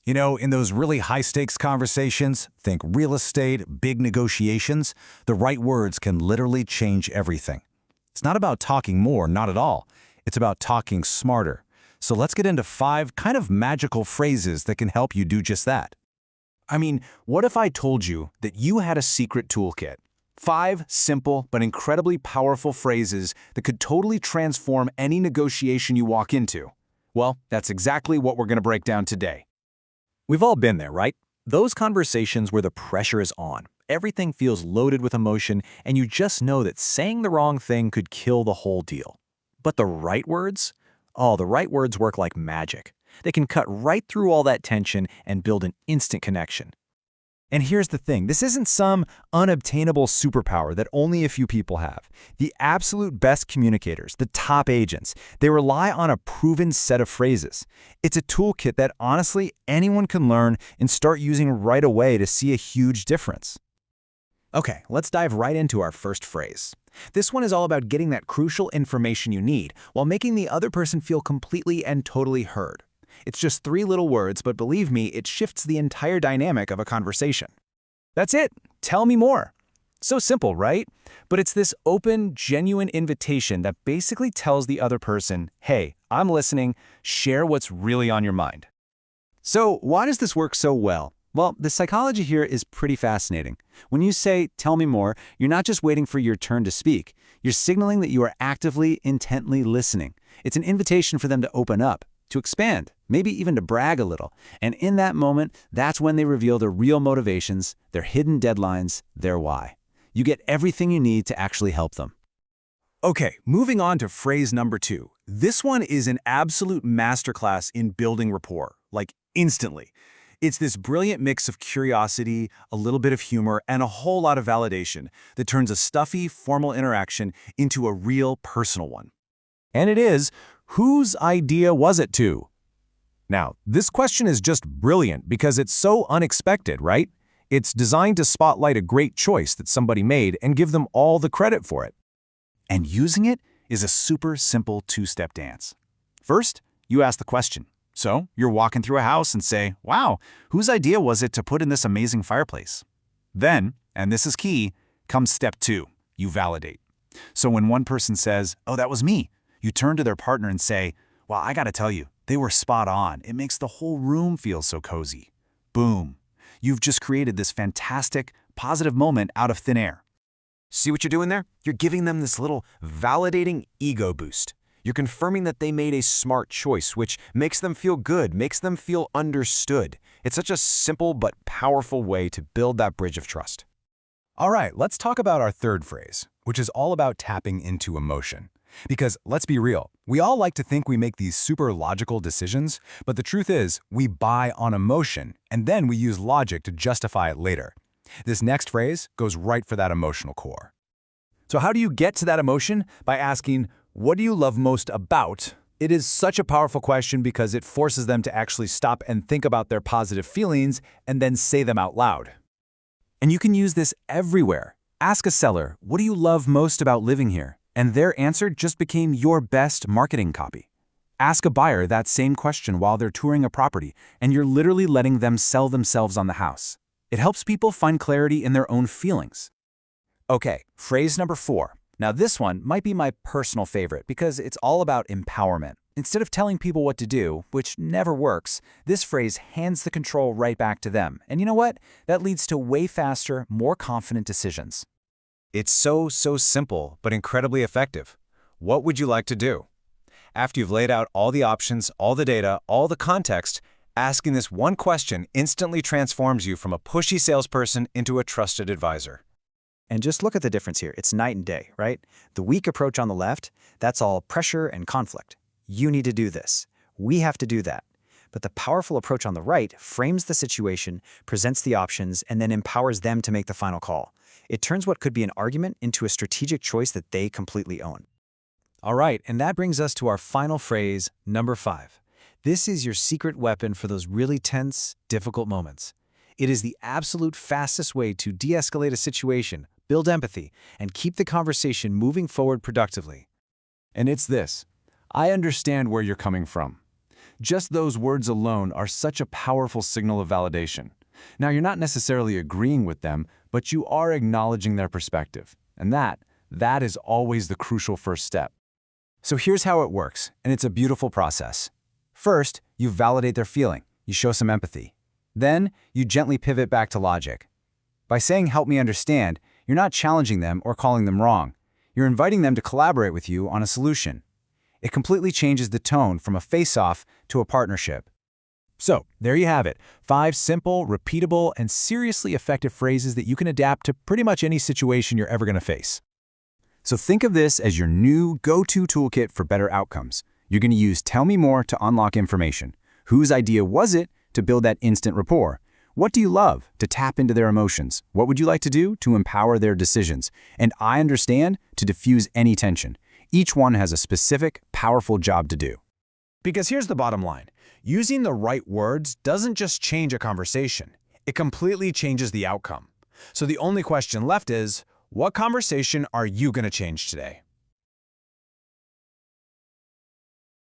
You know, in those really high-stakes conversations, think real estate, big negotiations, the right words can literally change everything. It's not about talking more, not at all. It's about talking smarter. So let's get into 5 kind of magical phrases that can help you do just that. I mean, what if I told you that you had a secret toolkit? 5 simple but incredibly powerful phrases that could totally transform any negotiation you walk into. Well, that's exactly what we're going to break down today. We've all been there, right? Those conversations where the pressure is on. Everything feels loaded with emotion, and you just know that saying the wrong thing could kill the whole deal. But the right words? Oh, the right words work like magic. They can cut right through all that tension and build an instant connection. And here's the thing, this isn't some unobtainable superpower that only a few people have. The absolute best communicators, the top agents, they rely on a proven set of phrases. It's a toolkit that honestly anyone can learn and start using right away to see a huge difference. Okay, let's dive right into our first phrase. This one is all about getting that crucial information you need while making the other person feel completely and totally heard. It's just 3 little words, but believe me, it shifts the entire dynamic of a conversation. That's it. Tell me more. So simple, right? But it's this open, genuine invitation that basically tells the other person, hey, I'm listening, share what's really on your mind. So why does this work so well? Well, the psychology here is pretty fascinating. When you say, tell me more, you're not just waiting for your turn to speak. You're signaling that you are actively, intently listening. It's an invitation for them to open up, to expand, maybe even to brag a little. And in that moment, that's when they reveal their real motivations, their hidden deadlines, their why. You get everything you need to actually help them. Okay, moving on to phrase number 2. This one is an absolute masterclass in building rapport, like instantly. It's this brilliant mix of curiosity, a little bit of humor, and a whole lot of validation that turns a stuffy, formal interaction into a real personal one. And it is, whose idea was it to? Now, this question is just brilliant because it's so unexpected, right? It's designed to spotlight a great choice that somebody made and give them all the credit for it. And using it is a super simple 2-step dance. First, you ask the question. So, you're walking through a house and say, wow, whose idea was it to put in this amazing fireplace? Then, and this is key, comes step 2, you validate. So when one person says, oh, that was me, you turn to their partner and say, well, I gotta tell you, they were spot on. It makes the whole room feel so cozy. Boom. You've just created this fantastic, positive moment out of thin air. See what you're doing there? You're giving them this little validating ego boost. You're confirming that they made a smart choice, which makes them feel good, makes them feel understood. It's such a simple but powerful way to build that bridge of trust. All right, let's talk about our third phrase, which is all about tapping into emotion. Because let's be real, we all like to think we make these super logical decisions, but the truth is we buy on emotion and then we use logic to justify it later. This next phrase goes right for that emotional core. So how do you get to that emotion? By asking, what do you love most about? It is such a powerful question because it forces them to actually stop and think about their positive feelings and then say them out loud. And you can use this everywhere. Ask a seller, what do you love most about living here? And their answer just became your best marketing copy. Ask a buyer that same question while they're touring a property, and you're literally letting them sell themselves on the house. It helps people find clarity in their own feelings. Okay, phrase number 4. Now this one might be my personal favorite because it's all about empowerment. Instead of telling people what to do, which never works, this phrase hands the control right back to them. And you know what? That leads to way faster, more confident decisions. It's so simple, but incredibly effective. What would you like to do? After you've laid out all the options, all the data, all the context, asking this one question instantly transforms you from a pushy salesperson into a trusted advisor. And just look at the difference here. It's night and day, right? The weak approach on the left, that's all pressure and conflict. You need to do this. We have to do that. But the powerful approach on the right frames the situation, presents the options, and then empowers them to make the final call. It turns what could be an argument into a strategic choice that they completely own. All right, and that brings us to our final phrase, number 5. This is your secret weapon for those really tense, difficult moments. It is the absolute fastest way to de-escalate a situation, build empathy, and keep the conversation moving forward productively. And it's this. I understand where you're coming from. Just those words alone are such a powerful signal of validation. Now, you're not necessarily agreeing with them, but you are acknowledging their perspective. And that is always the crucial first step. So here's how it works, and it's a beautiful process. First, you validate their feeling. You show some empathy. Then, you gently pivot back to logic. By saying, "Help me understand," you're not challenging them or calling them wrong. You're inviting them to collaborate with you on a solution. It completely changes the tone from a face-off to a partnership. So, there you have it. 5 simple, repeatable, and seriously effective phrases that you can adapt to pretty much any situation you're ever going to face. So think of this as your new go-to toolkit for better outcomes. You're going to use "Tell me more" to unlock information. Whose idea was it to build that instant rapport? What do you love to tap into their emotions? What would you like to do to empower their decisions? And "I understand" to diffuse any tension. Each one has a specific, powerful job to do. Because here's the bottom line. Using the right words doesn't just change a conversation. It completely changes the outcome. So the only question left is, what conversation are you going to change today?